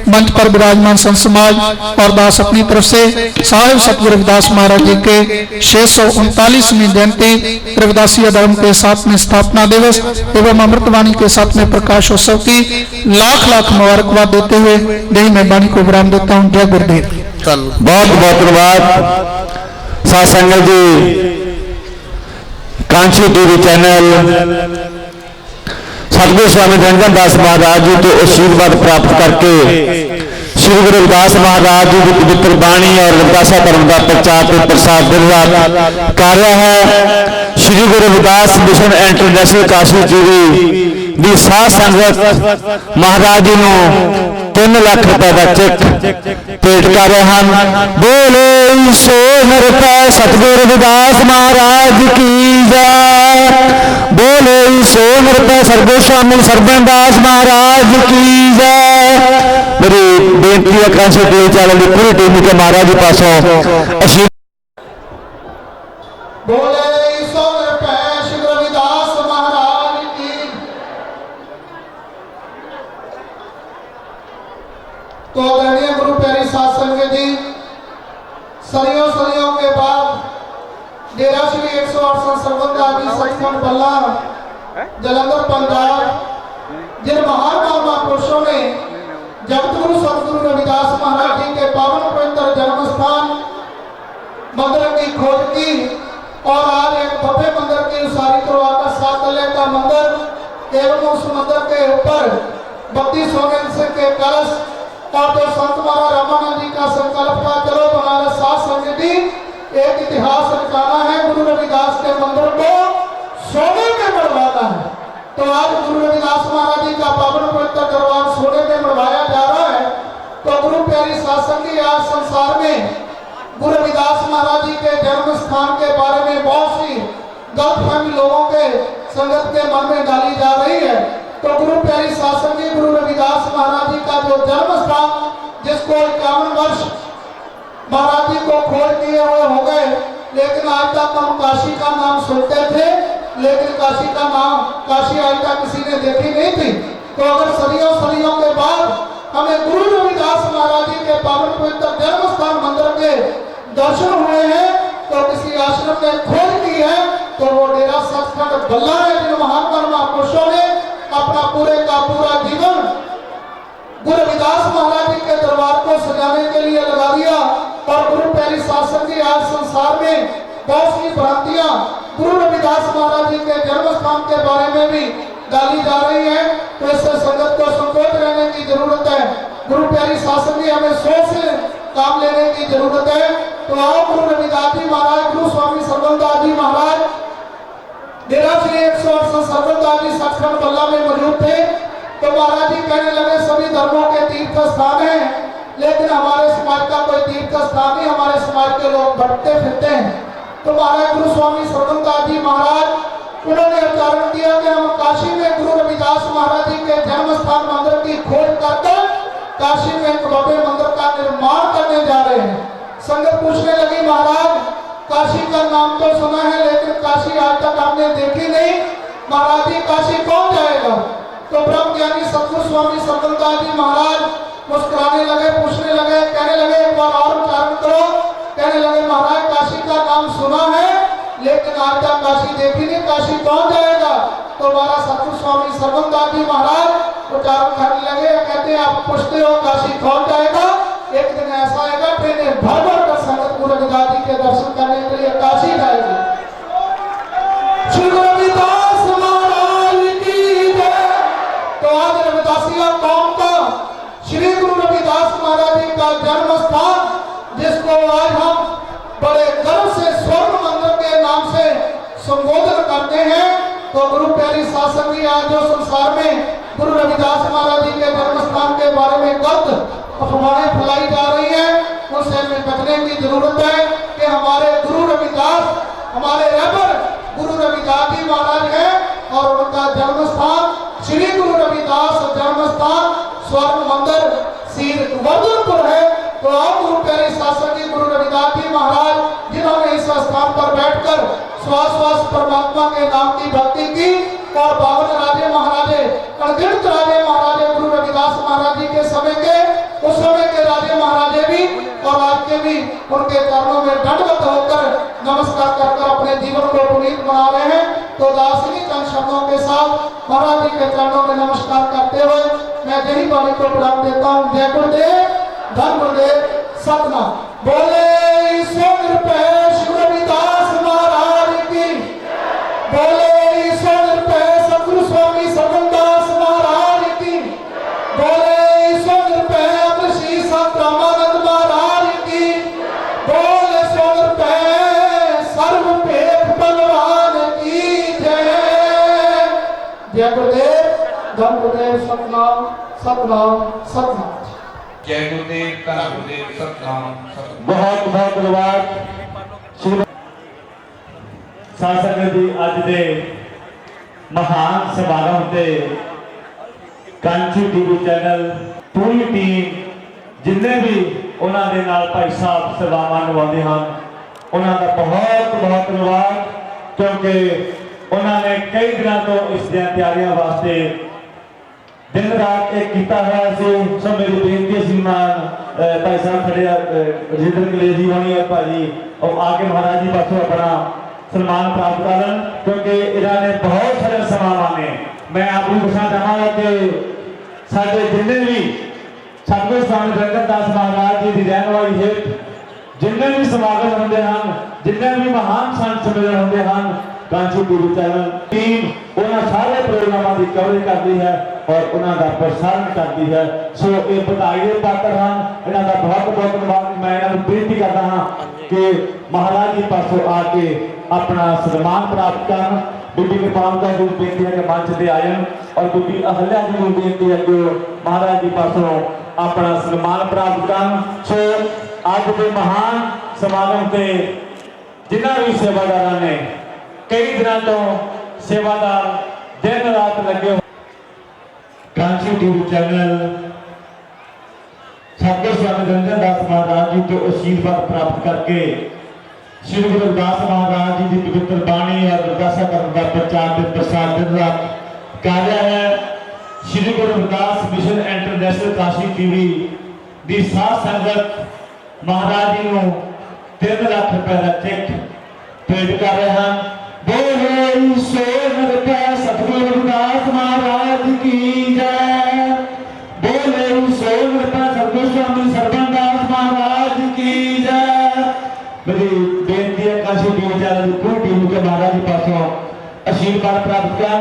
मंच पर विराजमान संत समाज और दास अपनी तरफ से साहिब सतगुरु रविदास महाराज जी के 639वीं जयंती रविदासी धर्म के 7वें स्थापना दिवस एवं अमृतवाणी के 7वें प्रकाशोत्सव की लाख लाख मुबारकबाद देते हुए यही मैं वाणी को विराम देता हूँ। जय गुरुदेव। बहुत बहुत धन्यवाद साथ संगत जी। कांची टीवी चैनल सतगुरु स्वामी निरंजन दास महाराज जी तो आशीर्वाद प्राप्त करके श्री गुरु रविदास महाराज जी की पवित्र बाणी और रविदासा धर्म का प्रचार और प्रसार दिन रात कार्य है। Shri Guru Ravidas mission international Kashi TV की साथ संगत महाराज जी को 3 लाख रुपए का चेक भेंट कर रहे हैं। बोले सो निरभय सतगुरु रविदास महाराज की जय। बोले सो निरभय सतगुरु स्वामी सरबनदास महाराज की जय। मेरी बेनती है कांसी टीवी चैनल की पूरी टीम के महाराज जी पासों बोले सो निरभय श्री गुरु रविदास महाराज की। तो आदरणीय गुरु प्यारी साध संगत जी सदियों के बाद डेरा श्री 108 सरबंदा जी सचखंड बल्ला जलंधर पंजाब जिन महान महापुरुषों ने जगत गुरु सतगुरु रविदास महाराज जी के पावन पवित्र जन्म स्थान मंदिर की खोज की और आज एक भव्य मंदिर की उसारी करवाकर 7 तल्ले का मंदिर एवं उस मंदिर के ऊपर 32 सोने के कलश और जो संत महाराज रामानंद जी का संकल्प था चलो तुम्हारे साथ संगत जी एक इतिहास रचाना है, गुरु रविदास के मंदिर को सोने में मढ़वाना है। तो आज गुरु रविदास महाराज जी का पावन पवित्र दरबार सोने में मढ़वाया जा रहा है। तो गुरु प्यारी शासन की आज संसार में गुरु रविदास महाराज जी के जन्म स्थान के बारे में बहुत सी गलतफहमी लोगों के संगत के मन में डाली जा रही है। तो गुरु प्यारी शासन की गुरु रविदास महाराज जी का जो जन्म स्थान जिसको 51 वर्ष महाराज जी को खोज किए हुए हो गए, लेकिन आज तक हम काशी का नाम सुनते थे, लेकिन काशी का नाम काशी आज तक किसी ने देखी नहीं थी। तो अगर सदियों के बाद हमें गुरु रविदास महाराज जी के पावन पवित्र जन्म स्थान मंदिर के दर्शन हुए हैं तो किसी आश्रम ने खोज की है तो वो डेरा सचखंड बल्ला है जिन महान महापुरुषों ने अपना पूरे का पूरा जीवन गुरु रविदास महाराज जी के दरबार को सजाने के लिए लगा दिया। और गुरु प्यारी शासन की आज संसार में बहुत सी भ्रांतियां गुरु रविदास महाराज जी के जन्म स्थान के बारे में भी डाली जा रही है। तो इससे संगत को संकोच रहने की जरूरत है। गुरु प्यारी शासन की हमें सोच से काम लेने की जरूरत है। तो आओ गुरु रविदास जी महाराज गुरु स्वामी सरबनदास जी महाराज डेरा श्री 108 सरबनदास जी सचखंड बल्ला में मौजूद थे। तो महाराज जी कहने लगे सभी धर्मों के तीर्थ स्थान है, लेकिन हमारे समाज का कोई तीर्थ स्थान नहीं, हमारे समाज के लोग भटकते फिरते हैं। तो महाराज गुरु स्वामी सरबनदास जी महाराज उन्होंने उच्चारण किया कि हम काशी में गुरु रविदास महाराज जी के जन्म स्थान मंदिर की खोज करके काशी में एक भव्य मंदिर का निर्माण करने जा रहे हैं। संगत पूछने लगी महाराज काशी का नाम तो सुना है लेकिन काशी आज तक हमने देखी नहीं, महाराज जी काशी कौन जाएगा? तो ब्रह्म ज्ञानी सतगुरु स्वामी सरबनदास जी महाराज मुस्कुराने लगे, पूछने लगे, कहने लगे एक बार और उच्चारण करो। कहने लगे महाराज काशी का नाम सुना है लेकिन आज तक काशी देखी नहीं, काशी कौन जाएगा? तो हमारा सतगुरु स्वामी सरबनदास जी महाराज उच्चारण करने लगे, कहते हैं आप पूछते हो काशी कौन जाएगा? एक दिन ऐसा आएगा ट्रेन दर्शन करने के लिए काशी जाएंगे। श्री गुरु रविदास महाराज की जय। तो आज रविदासिया कौम का श्री गुरु रविदास महाराज जी का जन्म स्थान, जिसको आज हम बड़े गर्व से स्वर्ण मंदिर के नाम से संबोधन करते हैं, तो गुरु प्यारी शासन जी आज जो संसार में गुरु रविदास महाराज जी के जन्म स्थान के बारे में गलत अफवाहें फैलाई जा रही हैं, उनसे हमें बचने की जरूरत है कि हमारे गुरु रविदास, हमारे रहबर गुरु रविदास जी महाराज हैं और उनका जन्म स्थान श्री गुरु रविदास जन्म स्थान स्वर्ण मंदिर सीर वर्धनपुर है। तो आप गुरु प्यारे शासन जी गुरु रविदास जी महाराज, जिन्होंने इस स्थान पर बैठकर श्वास श्वास परमात्मा के नाम की भक्ति की और 52 राजे महाराजे, अनगिनत राजे महाराजे गुरु रविदास महाराज जी के समय के, उस समय के राजे महाराजे भी और आज के भी उनके चरणों में दंडवत होकर नमस्कार कर अपने जीवन को पुनीत बना रहे हैं। तो दासिनी चंद शब्दों के साथ महाराज जी के चरणों में नमस्कार करते हुए मैं यही वाणी को प्रणाम देता हूँ। जय गुरुदेव, धन गुरुदेव, सतनाम। बोले सो निरपेश गुरु रविदास महाराज की, बोले सो निरपेश सतगुरु स्वामी सरवनदास महाराज की, बोले सो निरपेश श्री संत रामानंद महाराज की, बोले सो निरपेश सर्वभेद बलवान की जय। जय गुरुदेव, धन गुरुदेव, सतनाम सतनाम सतनाम। जय गुरुदेव, धन गुरुदेव, सतनाम सतनाम। बहुत बहुत धन्यवाद श्री शासक जी। अज दे महान समारोह ते कांची टीवी चैनल पूरी टीम जिन्ने भी उन्होंने नाल भाई साहब सेवावां निभाते हैं, उन्होंने बहुत बहुत धन्यवाद, क्योंकि उन्होंने कई दिनों तो इस तैयारियों वास्ते दिन रात एक किया हुआ सी। सो मेरी बेनती श्रीमान भाई साहब खड़े रजिंदर कलेजी होनी है भाजी, और आके महाराज जी पासों अपना सम्मान प्राप्त करन, क्योंकि इन्होंने बहुत सारे समारोह ने मैं आपको दसना चाहांगा कि साडे जिन्ने भी सतगुरु स्वामी रंगदास महाराज जी की रहने वाली हेठ जिन्ने भी समागम होंगे हैं, जिन्ने भी महान संत सम्मेलन होंगे हैं, कांची टीवी चैनल टीम उन्होंने सारे प्रोग्रामों की कवरेज करती है और उन्होंने प्रसारण करती है। सो ये बधाई के पात्र हैं, इन्हों का बहुत बहुत धन्यवाद। मैं इन्होंने बेनती करता हाँ कि महाराज जी पासों आके अपना सम्मान प्राप्त कर। बीबी कृपालता जी बेनती है कि मंच से आए, और बीबी अहल्या जी को बेनती है कि महाराज जी पासों अपना सम्मान प्राप्त कर। सो अज के महान समागम से जिन्होंने भी सेवादार ने कई दिनों तो सेवादार दिन रात लगे कांची टीवी चैनल सतगुरु स्वामी रंगदास महाराज जी तो आशीर्वाद प्राप्त करके श्री गुरु रविदास महाराज जी की पवित्र बाणी और रविदासा कर्म का प्रचार के प्रसार दिन रात कार्य है। Shri Guru Ravidas mission international Kashi TV की साथ संगत महाराज जी को 3 लाख रुपए का चेक भेंट कर रहे हैं। बोले सो निरपेश सतगुरु रविदास महाराज की जय, बोले सो निरपेश सतगुरु स्वामी सरवनदास महाराज की जय। मेरी बेनती है काशी टीवी चैनल पूरी टीम के महाराज जी पासों आशीर्वाद प्राप्त कर।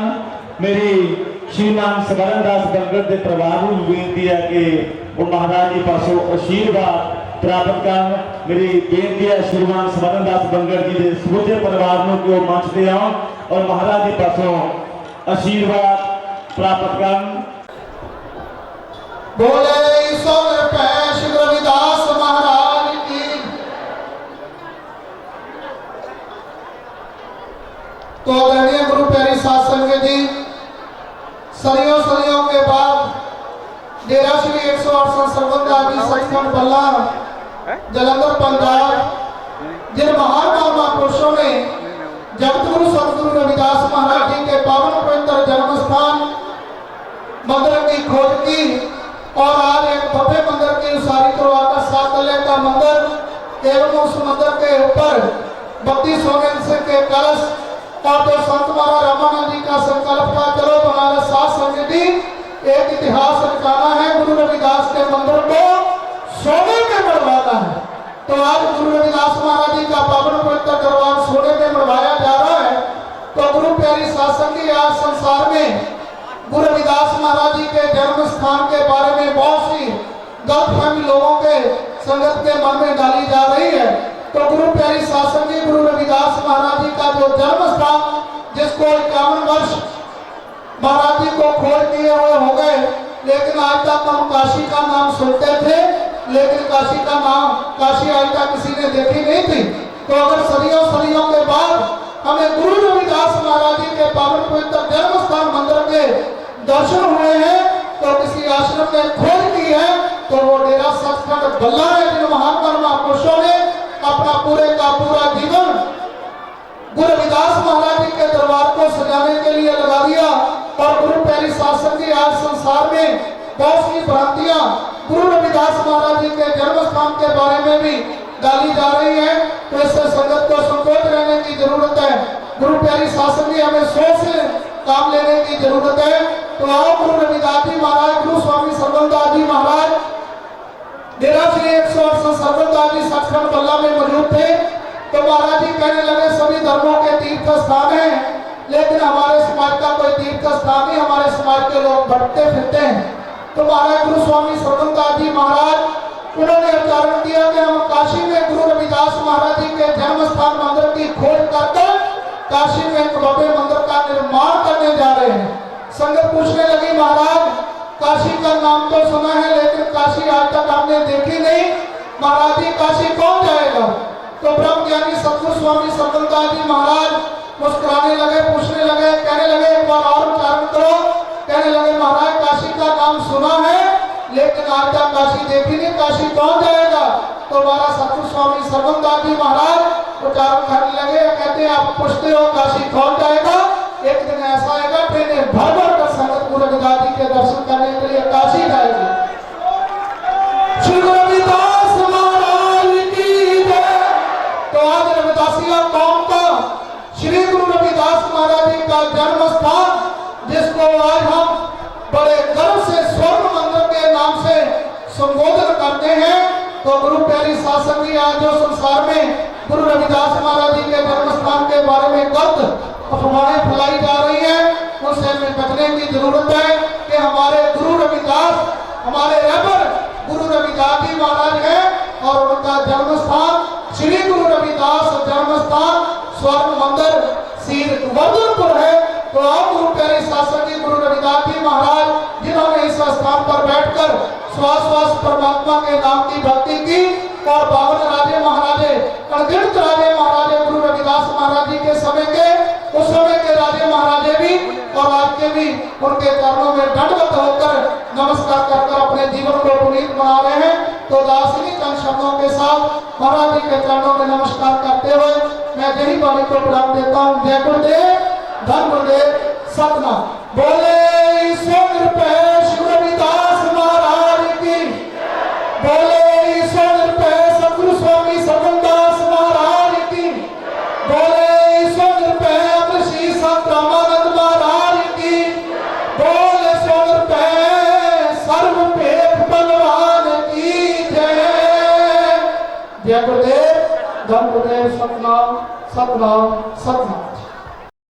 मेरी श्रीमान सरवनदास बंगर के परिवार को बेनती है कि वो महाराज जी पासों आशीर्वाद प्राप्त कर। मेरी बेनती है श्रीमान सरवनदास बंगर जी के समूचे परिवार को कि वो मंच से आओ और महाराज जी पासों आशीर्वाद प्राप्त कर। बोले सो निरपेश रविदास महाराज की। तो आदरणीय गुरु प्यारी साध संगत जी, सदियों के बाद डेरा श्री 108 सरवनदास जी सचखंड बल्ला जलंधर पंजाब, जिन महान महापुरुषों ने जगत गुरु सतगुरु रविदास महाराज जी के पावन पवित्र जन्म स्थान मंदिर की खोज की और आज एक भव्य मंदिर की उसारी करवाकर 7 तले का मंदिर एवं उस मंदिर के ऊपर 32 सोने के कलश और जो संत महाराज रामानंद जी का संकल्प था, चलो तुम्हारे साथ संगत जी एक इतिहास रचाना है, गुरु रविदास के मंदिर को सोने में बनवाना है। तो आज गुरु रविदास महाराज जी का तो गुरु प्यारी शासन की आज संसार में गुरु रविदास महाराज जी के जन्म स्थान के बारे में बहुत सी गलतफहमी लोगों के संगत के मन में डाली जा रही है। तो गुरु प्यारी शासन जी गुरु रविदास महाराज जी का जो जन्म स्थान, जिसको 51 वर्ष महाराज जी को खोज किए हुए हो गए, लेकिन आज तक हम काशी का नाम सुनते थे, लेकिन काशी का नाम, काशी आज तक किसी ने देखी नहीं थी। तो अगर सदियों सदियों के बाद हमें गुरु रविदास महाराज जी के पावन पवित्र जन्म स्थान मंदिर के दर्शन हुए हैं, तो किसी आश्रम ने खोज की है, तो वो डेरा सचखंड बल्ला है, जिन महान महापुरुषों ने अपना पूरे का पूरा जीवन गुरु रविदास महाराज जी के दरबार को सजाने के लिए लगा दिया। और गुरु प्यारी शासन की आज संसार में बहुत सी भ्रांतियां गुरु रविदास महाराज जी के जन्म स्थान के बारे में भी डाली जा रही है। तो इससे संगत को संकोच रहने की जरूरत है। गुरु प्यारी शासन की हमें सोच से काम लेने की जरूरत है। तो आओ गुरु रविदास जी महाराज, गुरु स्वामी सर्वदास जी महाराज डेरा श्री 108 सर्वदास जी सचखंड बल्ला में मौजूद थे। तो महाराज जी कहने लगे सभी धर्मों के तीर्थ स्थान है, लेकिन हमारे समाज का कोई तीर्थ स्थान नहीं, हमारे समाज के लोग भटकते फिरते हैं। तो महाराज गुरु स्वामी सर्वदास जी महाराज उन्होंने उच्चारण किया कि हम काशी में गुरु रविदास महाराज जी के जन्म स्थान मंदिर की खोज करके काशी में एक भव्य मंदिर का निर्माण करने जा रहे हैं। संगत पूछने लगी महाराज काशी का नाम तो सुना है, लेकिन काशी आज तक हमने देखी नहीं, महाराज जी काशी कौन जाएगा? तो ब्रह्म ज्ञानी सतगुरु स्वामी सर्वदास जी महाराज मुस्कुराने लगे, पूछने लगे, कहने लगे एक बार और उच्चारण करो। कहने लगे महाराज काशी का नाम सुना है, लेकिन आज तक काशी देखी नहीं, काशी कौन जाएगा? तो हमारा सतगुरु स्वामी सर्वदास जी महाराज उच्चारण करने लगे, कहते हैं आप पूछते हो काशी कौन जाएगा? एक दिन ऐसा आएगा ट्रेनें भर भर कर संगत गुरु रविदास जी के दर्शन करने के लिए काशी जाएगी। श्री गुरु रविदास महाराज की जय। तो आज रविदासिया कौम का श्री गुरु रविदास महाराज जी का जन्म स्थान, जिसको आज हम बड़े गर्व से स्वर्ण मंदिर के नाम से संबोधन करते हैं। तो गुरु प्यारी शासन जी आज जो संसार में गुरु रविदास महाराज जी के जन्म स्थान के बारे में गलत अफवाहें फैलाई जा रही हैं, उनसे हमें बचने की जरूरत है कि हमारे गुरु रविदास, हमारे रहबर गुरु रविदास जी महाराज हैं और उनका जन्म स्थान श्री गुरु रविदास जन्म स्थान स्वर्ण मंदिर सीर वर्धनपुर है। तो आप गुरु प्यारे शासन जी गुरु रविदास जी महाराज जिन्होंने इस स्थान पर बैठकर श्वास परमात्मा के नाम की भक्ति की और 52 राजे महाराजे, अनगिनत राजे महाराजे गुरु रविदास महाराज जी के समय के, उस समय के राजे महाराजे भी और आज के भी उनके चरणों में दंडवत होकर नमस्कार कर अपने जीवन को पुनीत बना रहे हैं। तो दासिनी चंद शब्दों के साथ महाराज जी के चरणों में नमस्कार करते हुए मैं यही वाणी को प्रणाम देता हूँ। जय गुरुदेव, धन गुरुदेव, सतनाम। बोले ईश्वर पे श्री रविदास महाराज की, बोले ईश्वर पे सतगुरु स्वामी सर्वदास महाराज की, बोले ईश्वर पे श्री संत रामानंद महाराज की, बोले ईश्वर पे सर्वपेट बलवान की जय। जय गुरुदेव, धन गुरुदेव, सतनाम सतनाम सतनाम।